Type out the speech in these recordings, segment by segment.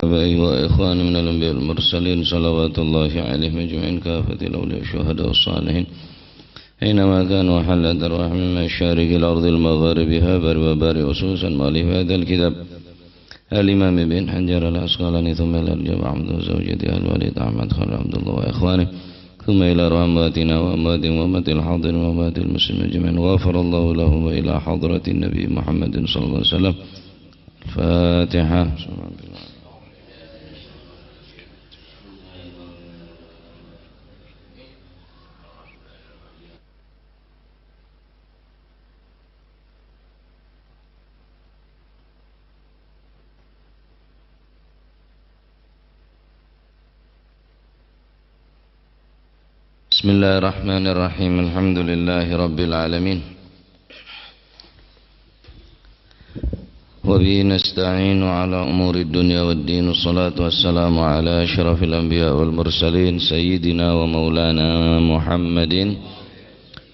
آبائي وإخواني من الأنبياء المرسلين صلوات الله عليهم أجمعين كافة الأولياء والشهداء والصالحين أينما كانوا وحلت أرواح من مشارق الأرض المغاربها بر وبار وسوسا مؤلف هذا الكتاب الإمام بن حجر العسقلاني ثم إلى الجماعة عبد زوجته الوليد أحمد خالد عبد الله وإخوانه ثم إلى أمواتنا وأموات وأموات الحاضرين وأموات المسلمين جميعا غفر الله لهم وإلى حضرة النبي محمد صلى الله عليه وسلم الفاتحة. بسم الله الرحمن الرحيم الحمد لله رب العالمين وبه نستعين على أمور الدنيا والدين والصلاة والسلام على أشرف الأنبياء والمرسلين سيدنا ومولانا محمد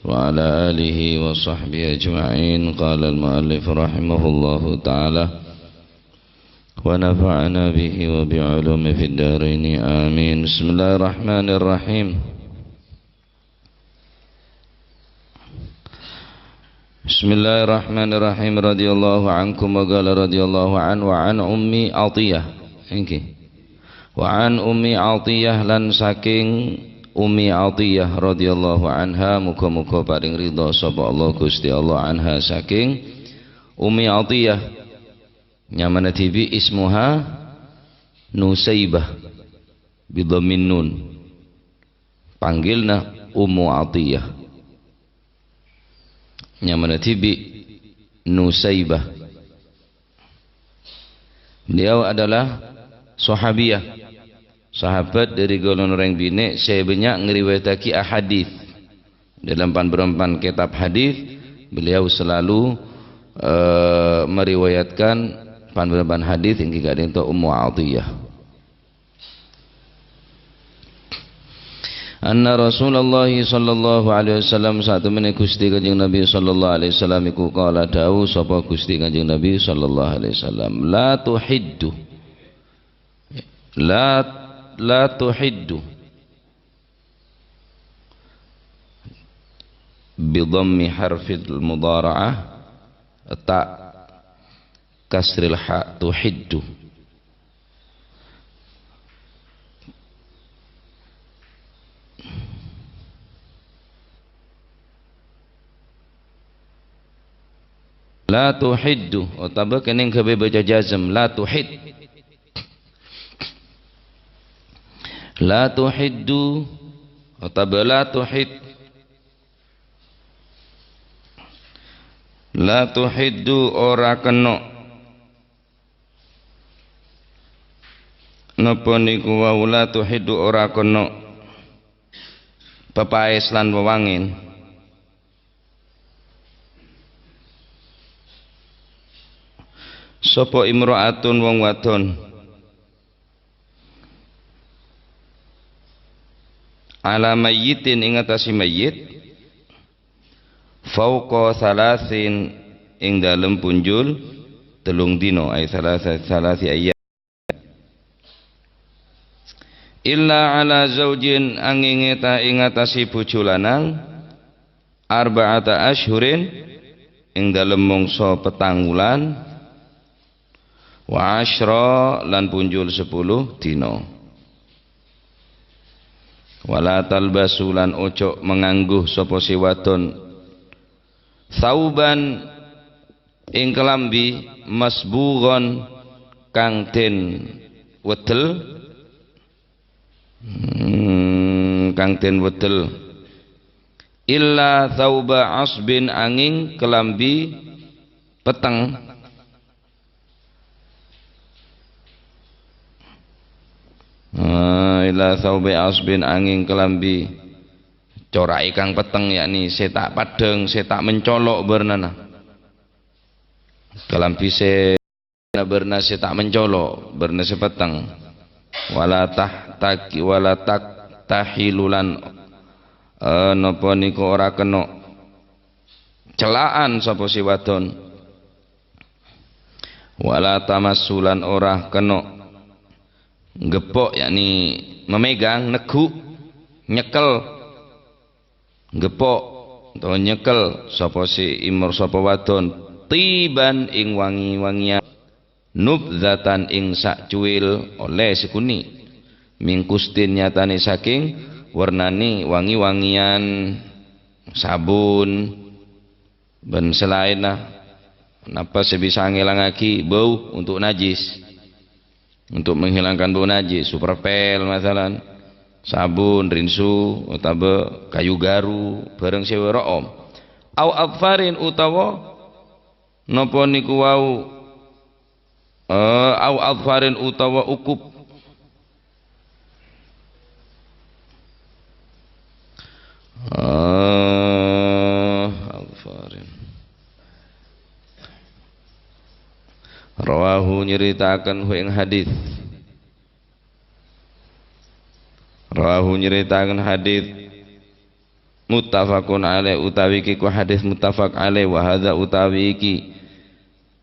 وعلى آله وصحبه أجمعين. قال المؤلف رحمه الله تعالى ونفعنا به وبعلومه في الدارين آمين. بسم الله الرحمن الرحيم. Bismillahirrahmanirrahim. Radhiyallahu ankum wa qala radhiyallahu an wa an ummi Atiyah. Wa an ummi Atiyah lan saking ummi Atiyah radhiyallahu anha muga-muga paring ridha sapa Allah Gusti Allah anha saking ummi Atiyah nyamana tibi ismuha Nusaibah bidhammin nun panggilna Ummu Atiyah nyamana tibi Nusaibah. Beliau adalah sahabiyah, sahabat dari golongan orang bine. Saya banyak ngeriwayataki ahadith dalam pan kitab hadith. Beliau selalu meriwayatkan pan hadith yang kita ada Ummu Atiyah. Anna Rasulullah sallallahu alaihi wasallam saat temene Gusti Kanjeng Nabi sallallahu alaihi wasallam iku kala dawuh sapa Gusti Kanjeng Nabi sallallahu alaihi wasallam la tuhiddu bi dhammi harfil mudhara'ah ta kasril ha tuhiddu la tuhiddu utawa kening gawe baca jazm la tuhid la tuhiddu utawa la tuhid la tuhiddu ora kena napa niku wa la tuhiddu ora kena pepaes lan wewangin sapa imra'atun wong wadon ala mayyitin ing atase mayyit fauqa salasin ing dalem punjul telung dina ay salasi ayyam illa ala zaujin angin eta ing atase bojo lanang arba'ata asyhurin ing dalem mangsa petang wulan wa asyra lan punjul 10 dina wala talbasu lan ojo mengangguh sapa si wadon sauban ing kelambi masbughan kang den wedel illa thauba asbin angin kelambi peteng ila thawbi asbin angin kelambi corak ikang peteng yakni setak padeng setak mencolok bernana kelambi berna setak mencolok berna sepeteng wala tak tahilulan napa niku ora kena celaan sapa si wadon wala tamassulan ora kena Gepok yakni memegang, negu, nyekel. Gepok atau nyekel sapa si imur sapa wadon tiban ing wangi-wangian, nubzatan ing sak cuil oleh sekuni, mingkustin nyatane saking warnani wangi-wangian sabun ben selain napa sebisa ngilangake bau untuk najis, untuk menghilangkan bau najis, superpel masalan, sabun, rinsu, utawa kayu garu bareng sewa room, au adfarin utawa napa niku wau au adfarin utawa ukup, rawahu nyeritakan hu ing hadis, rawahu nyeritakan hadis muttafaqun alaih utawi iki ku hadis muttafaq alaih, wa hadza utawi iki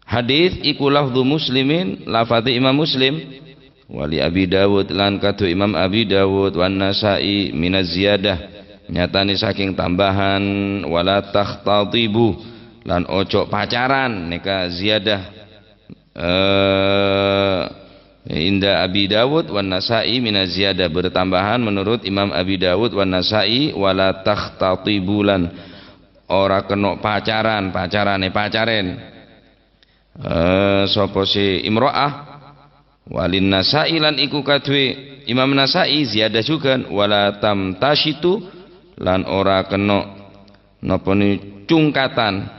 hadis iku lafdhu muslimin lafadhi Imam Muslim, wali Abi Dawud lan kadu Imam Abi Dawud, wan Nasa'i minaz ziyadah nyatane saking tambahan, wala takhtatibu lan ojo pacaran neka ziyadah inda Abi Dawud wan Nasa'i minaz ziyadah bertambahan menurut Imam Abi Dawud wan Nasa'i, wala takhtatibulan ora kena pacaran, pacarane pacaren sapa si imro'ah, walin Nasa'i lan iku kadue Imam Nasa'i ziyadah juga, wala tamtashitu lan ora kena napa ni cungkatan,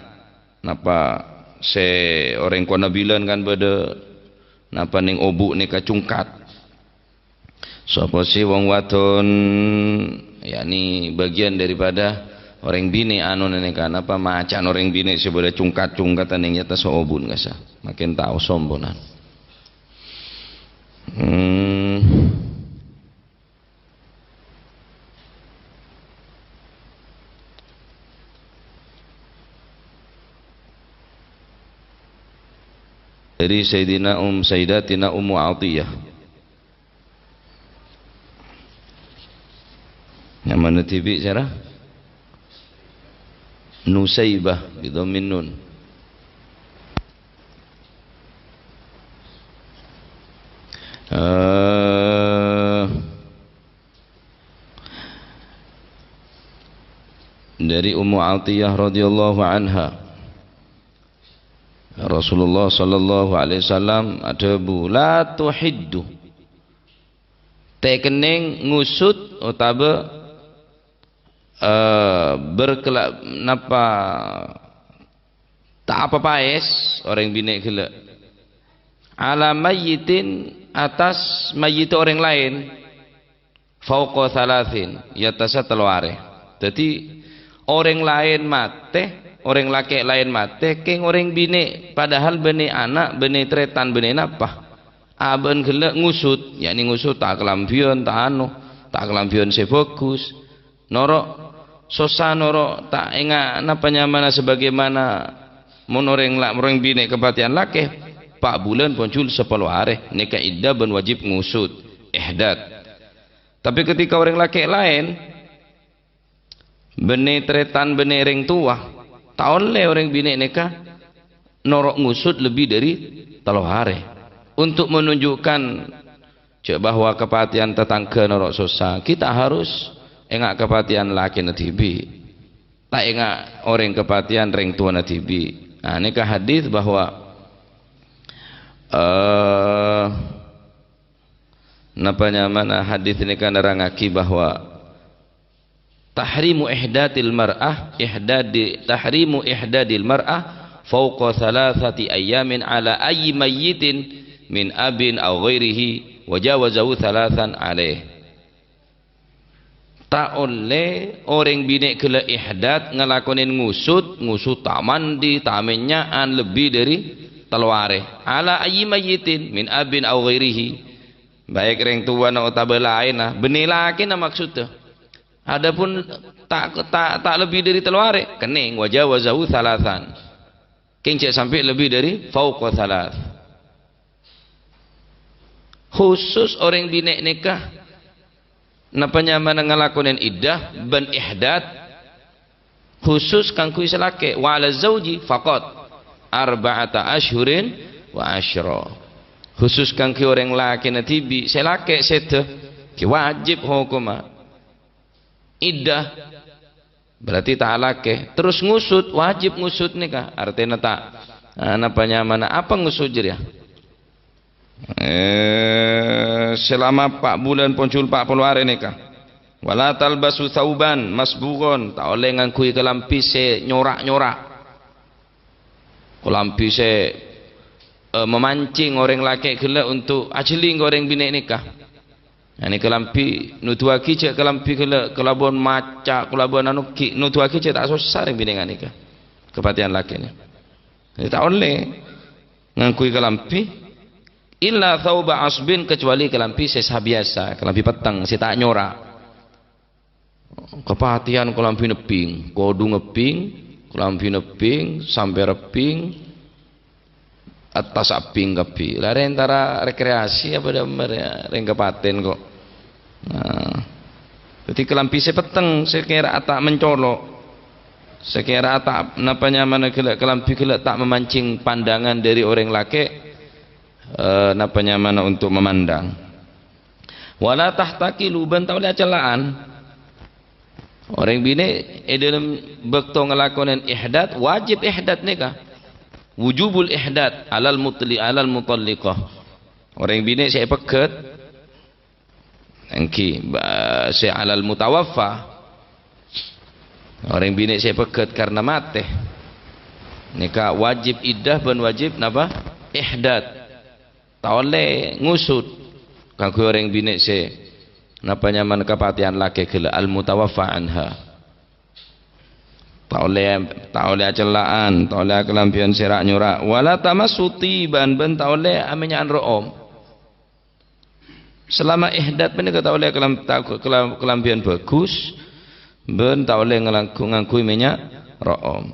napa se orang kono bilan kan beda napa ning obuk nika cungkat sapa si wong wadon, yakni bagian daripada orang bini anu nika napa macan orang bini sebeda cungkat-cungkatan ning nyata so obun gasa makin tahu sombonan. Dari Sayyidatina Ummu Atiyah, yang mana TV cara Nusaybah bidhammin nun, dari Ummu Atiyah radhiyallahu anha, Rasulullah sallallahu alaihi wasallam ada la tuhiddu tekening ngusut utawa berkelak napa tak apa paes orang bini gila ala mayyitin atas mayyit orang lain fauqa thalathin yatasa telware, jadi orang lain mate, orang laki lain mate keng orang bini, padahal bini anak, bini tretan, bini napa aben gelek ngusut, yakni ngusut tak kelambion, tak anu, tak kelambion sebagus norok sosa norok tak ingat napa nyamana sebagaimana mun orang bini kepatian laki 4 bulan poncul 10 hari nikah iddah ben wajib ngusut ihdad. Tapi ketika orang laki lain bini tretan, bini ring tua, tak oleh orang bini nikah norok ngusut lebih dari 3 hari untuk menunjukkan bahwa kepatian tetangga norok susah. Kita harus engak kepatian laki natibi, tak engak orang kepatian ring tua natibi. Nah, nikah hadis bahwa napanya mana hadis ini kan nerangaki bahwa tahrimu ihdadil mar'ah tahrimu ihdadil mar'ah fauqa 3 ayamin ala ayyi mayyitin min abin aw ghairihi wa jawazahu 3 alaih. Tak oleh orang bini kela ihdad ngelakonin ngusut tak mandi tak menyaan lebih dari 3 hari ala ayyi mayyitin min abin aw ghairihi, baik ring tua na utawa lain nah benih laki na maksudnya. Adapun tak lebih dari 3 hari kening wajah wazahu 3 king cek sampai lebih dari fauqa 3 khusus orang bini nikah napanya mana ngalakonin iddah ban ihdad khusus kang kui selake wa ala zauji faqat arba'ata ashhurin wa asyra khusus kang kui orang laki natibi selake sete ki wajib hukuma iddah berarti tak lake terus ngusut wajib ngusut nikah artinya tak napanya mana apa ngusut ya selama 4 bulan poncul 40 hari nikah wala talbasu thauban masbugon tak oleh ngangkui kelampi se nyorak-nyorak kelampi se memancing orang laki gila untuk ajli orang bini nikah ini kelampi nutuaki cek kelampi gila kelabuan maca kelabuan anu ki nutuaki cek tak susah orang bini nikah kepatian laki ni tak oleh ngangkui kelampi illa thauba asbin kecuali kelampi sesah biasa kelampi petang si tak nyorak kepatian kelampi neping kodu ngeping kelampi neping sampai reping atas aping kepi lari antara rekreasi apa damar ring kepaten kok nah jadi kelampi sepeteng sekira tak mencolok sekira tak napanya mana kelampi gelak tak memancing pandangan dari orang laki napanya mana untuk memandang wala tahtaki luban tak boleh celaan orang bini dalam bekto ngelakonan ihdad wajib ihdad nikah wujubul ihdad alal mutalliqah orang bini saya pekat engki saya alal mutawaffa orang bini saya pekat karena mati nikah wajib iddah dan wajib napa ihdad tak oleh ngusut kanggo orang bini se napanya man kepatian laki gila al mutawaffa anha tak oleh celaan tak oleh kelampian serak nyurak wala tamassuti ban tak oleh aminyaan room selama ihdad ben tak oleh kelampian bagus ben tak oleh ngangkui minyak room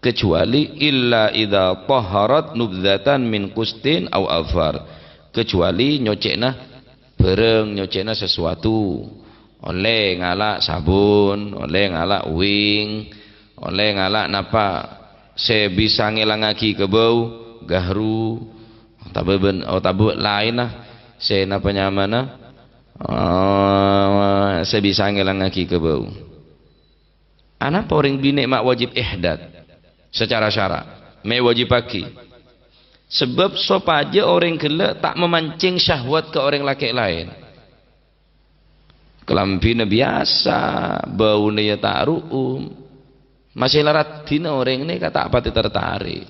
kecuali illa idza taharat nubzatan min kustin au afar kecuali nyocekna bareng nyocekna sesuatu oleh ngalak sabun oleh ngalak wing oleh ngalak napa se bisa ngilangaki kebau gahru taben tabu lain lah se napa nyamana se bisa ngilangaki kebau anak orang bini mak wajib ihdad secara syarak me wajib pagi sebab sopaja orang gila tak memancing syahwat ke orang laki lain kelampina biasa baunya ya tak ru'um masih larat dina orang ini kata apa tertarik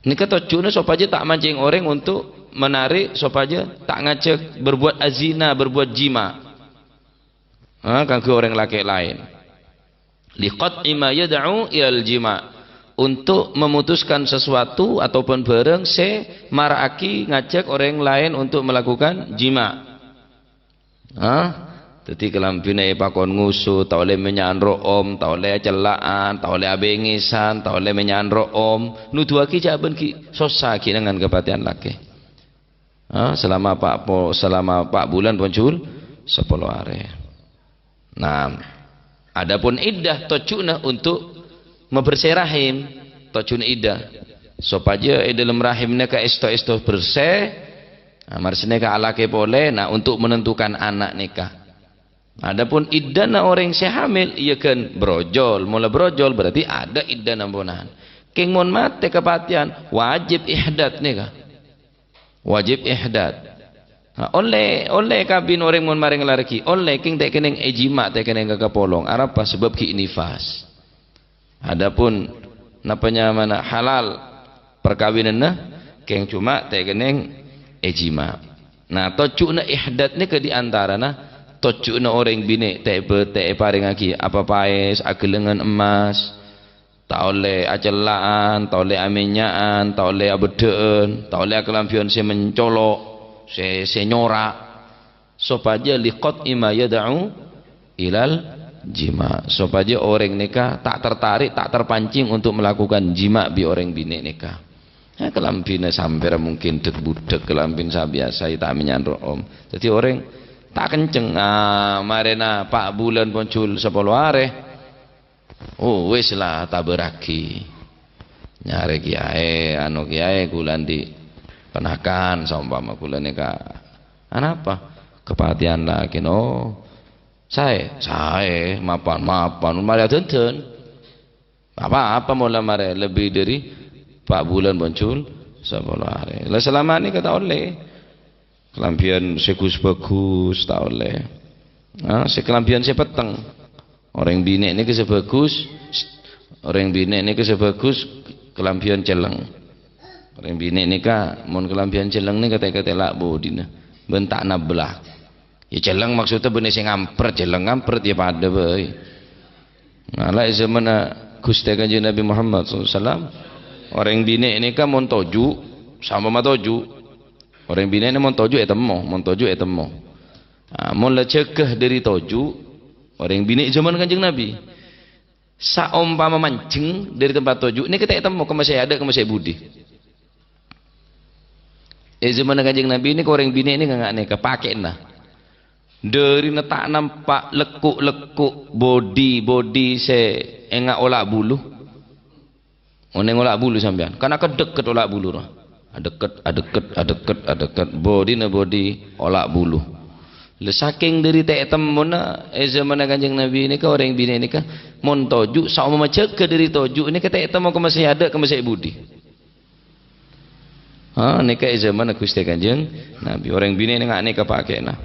ini kata cuna sopaja tak mancing orang untuk menarik sopaja tak ngajak berbuat azina berbuat jima kan ke orang laki lain liqat'i ma yad'u ilal jima untuk memutuskan sesuatu ataupun bareng se maraki ngajak orang lain untuk melakukan jima jadi kelampina pakon ngusu tak oleh menyaan ro'om tak oleh celaan tak oleh abengisan tak oleh menyaan ro'om nuduaki jaban ki sosaki dengan kepatian laki selama 4 bulan poncul 10 hari nah adapun iddah tocuna untuk membersih rahim tocuna iddah supaya dalam rahimnya ke esto bersih marsine ka alake boleh nah untuk menentukan anak nikah adapun iddah na orang si hamil iya kan brojol mula brojol berarti ada iddah nampunan keng mon mate kepatian wajib ihdad nikah wajib ihdad oleh kabin orang mun maring lariki oleh king tak keneng ejima tak keneng kakapolong arapa sebab ki nifas adapun napanya mana halal perkawinanna keng cuma tak keneng ejima nah tocukna ihdad ni ke diantarana tocukna orang bini tak paring aki apa paes agelengan emas tak oleh acelaan tak oleh aminyaan tak oleh abedeen tak oleh kelampion si mencolok senyora supaya liqat ima yad'u ilal jima supaya orang nikah tak tertarik tak terpancing untuk melakukan jima bi orang bini nikah Ya kelambine sampai mungkin dek budek kelambin biasa tak menyandro om. Jadi orang tak kenceng marena Pak bulan muncul 10 hari. Oh wis lah taberaki. Nyare kiai kiai kulan di penakan saumpama kulan ka. Apa? Kepatian lagi saya mapan mari denten. Apa mula mari lebih dari Pak bulan muncul 10 hari. Lah selama ini kata oleh kelampian sekus bagus tak oleh. Sekelampian sepeteng. Orang bini ini kesebagus, orang bini ini kesebagus kelampian celeng. Orang bini ini mon kelampian celeng ni kata-kata lak bodina. Bentak nabelah. Ya celeng maksudnya bener sing ngampret, celeng ngampret ya pada bae. Lah zaman Gusti Kanjeng Nabi Muhammad SAW, orang bini ini mon toju sama matoju. Orang bini ini mon toju etemo. Mon la cegah dari toju. Orang bini zaman Kanjeng Nabi saumpama mancing dari tempat toju ini kita ketemu ke masih ada ke masih budi. Zaman Kanjeng Nabi ini orang bini ini nggak nih kepake nah dari netak nampak lekuk body se enggak olak bulu oneng olak bulu sampean karena kedeket olak bulu roh adeket body olak bulu. Saking dari tek temuna zaman Kanjeng Nabi ini orang bini ini mon toju sama macam ke dari toju ini tek temu ke masih ada ke masih budi. Ini zaman Gusti Kanjeng Nabi orang bini ini nggak pakai nah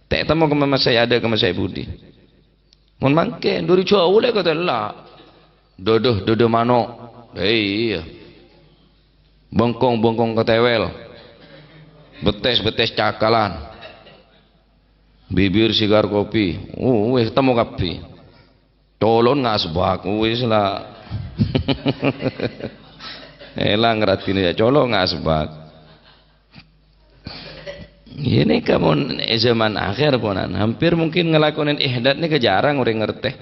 tek temu ke masih ada ke masih budi. Mon mangke dari jauh oleh kata lah dodo mano iya bengkong ketewel betes cakalan bibir sigar kopi wis temu kapi colon ngasbak wis lah elang ngratin ya colon ngasbak ini kamu zaman akhir ponan hampir mungkin ngelakonin ihdat ini kejarang orang ngerti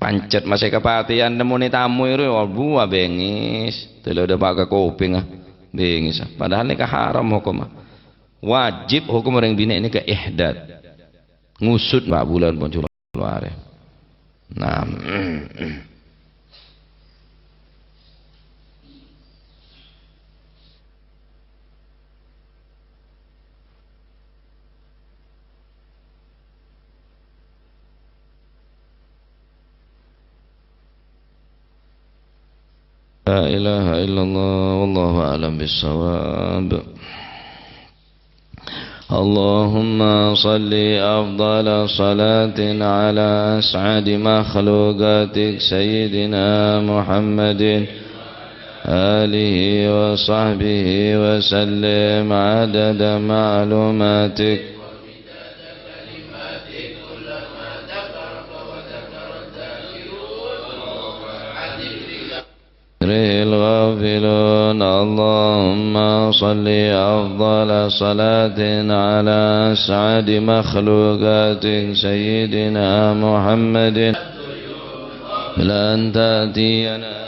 pancet masih kepatian nemuni tamu itu buah bengis telo udah pakai kopi bengis padahal ini haram hukum wajib hukum orang bina ini ke ihdad ngusut 4 bulan pun keluar. Nah la ilaha illallah wallahu a'lam bissawab. اللهم صل أفضل صلاة على أسعد مخلوقاتك سيدنا محمد آله وصحبه وسلم عدد معلوماتك الغافلون. اللهم صل أفضل صلاة على أسعد مخلوقاتك سيدنا محمد لن تأتينا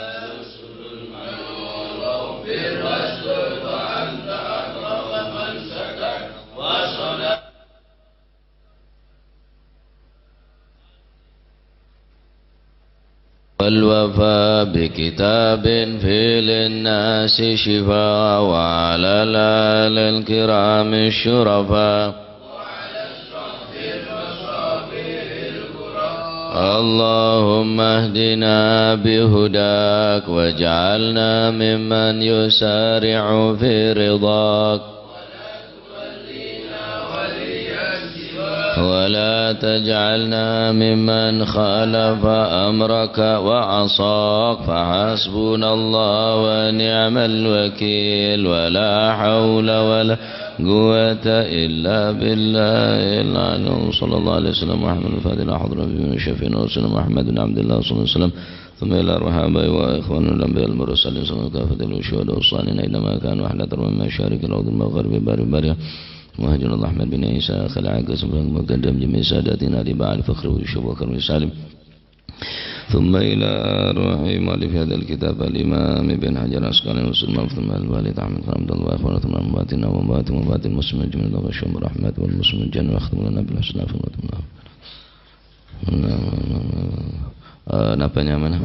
والوفاء بكتاب في للناس شفاء وعلى الآل الكرام الشرفاء اللهم اهدنا بهداك واجعلنا ممن يسارع في رضاك ولا تجعلنا ممن خالف أمرك وعصاك فحسبنا الله ونعم الوكيل ولا حول ولا قوة إلا بالله العلي. صلى الله عليه وسلم محمد الفاتح حضر في شفينا وسلم محمد بن عبد الله صلى الله عليه وسلم ثم إلى الرحابة وإخوان الأنبياء المرسلين صلى الله عليه وسلم والشهداء والصالحين أينما كانوا أحلى ترى من مشارق الأرض المغرب باري وهجر الله أحمد بن عيسى خلع قسم مقدم جميع ساداتنا لباع الفخر والشب وكرم السالم ثم إلى أرواح مؤلف هذا الكتاب الإمام ابن حجر العسقلاني والسلمان ثم الوالد أحمد بن عبد الله وأخواتنا أمواتنا وأموات المسلمين جميعا وبشرهم بالرحمة والمسلمين الجنة وأختم لنا بالحسنى في الله. Napanya mana?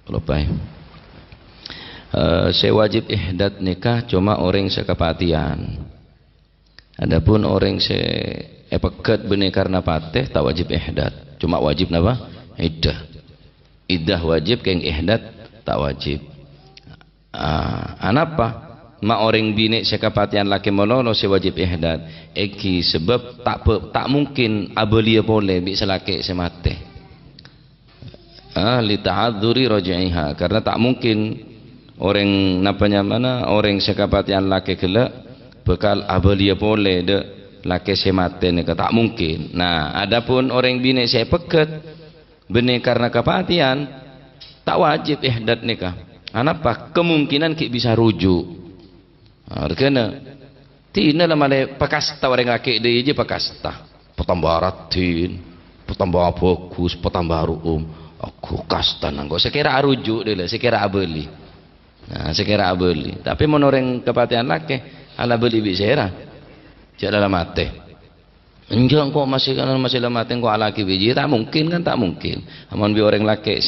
Lupa. Saya wajib ihdat nikah cuma orang sekepatian. Adapun orang pekat benih karena pateh tak wajib ihdat. Cuma wajib napa? Iddah. Iddah wajib keng ihdat tak wajib. Anapa? Ma orang bini sekepatian laki molono se wajib ihdat. Eki sebab tak mungkin abelia boleh bisa laki semate. Li ta'adzuri raj'iha, karena tak mungkin orang napanya mana orang sekepatian laki gelak bekal abelia boleh de laki semate ni tak mungkin. Nah, adapun orang bini saya pekat benih karena kepatian tak wajib ihdat nikah. Anapa? Kemungkinan kita bisa rujuk. Karena tina lah malai pakasta orang laki dia je pakasta. Petambah ratin, petambah fokus, petambah ruum. Aku kasta nanggo. Sekira rujuk dia lah, sekira abeli. Nah, sekira abeli. Tapi mon orang kepatian laki, ala beli bisera. Jangan dalam mati. Enggak kok masih dalam mati kok ala laki biji. Tak mungkin kan, tak mungkin. Amun bi orang laki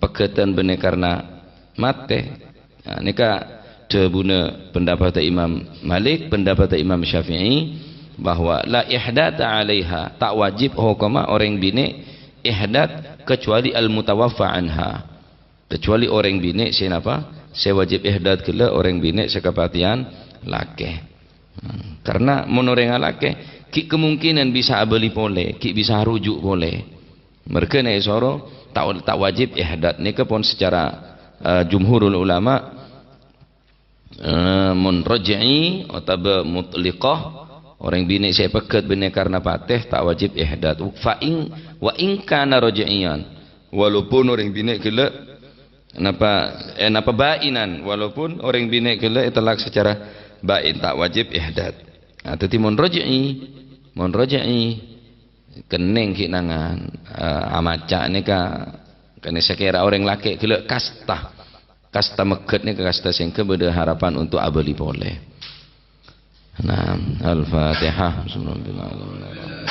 pekatan benih karena mati. Nah, nikah debuna pendapat Imam Malik, pendapat Imam Syafi'i bahwa la ihdata 'alaiha, tak wajib hukama orang bini ihdat kecuali al mutawaffa anha. Kecuali orang bini siapa? Saya wajib ihdat kala orang bini sekepatian laki. Karena menurut laki ki kemungkinan bisa abeli boleh, ki bisa rujuk boleh. Mereka ni soro tak wajib ihdat ni pun secara jumhurul ulama munraj'i atau mutliqah, orang bini saya pekat benih karena patih tak wajib ihdat. Wa in kana raj'iyan, walaupun orang bini gelak napa bainan, walaupun orang bini gelak talak secara bain tak wajib ihdat. Tetapi munraj'i kening kinangan amaca ni kena sekira orang laki gelak kasta mekat ni kasta singke beda harapan untuk abeli boleh. Nah, Al-Fatihah. Bismillahirrahmanirrahim.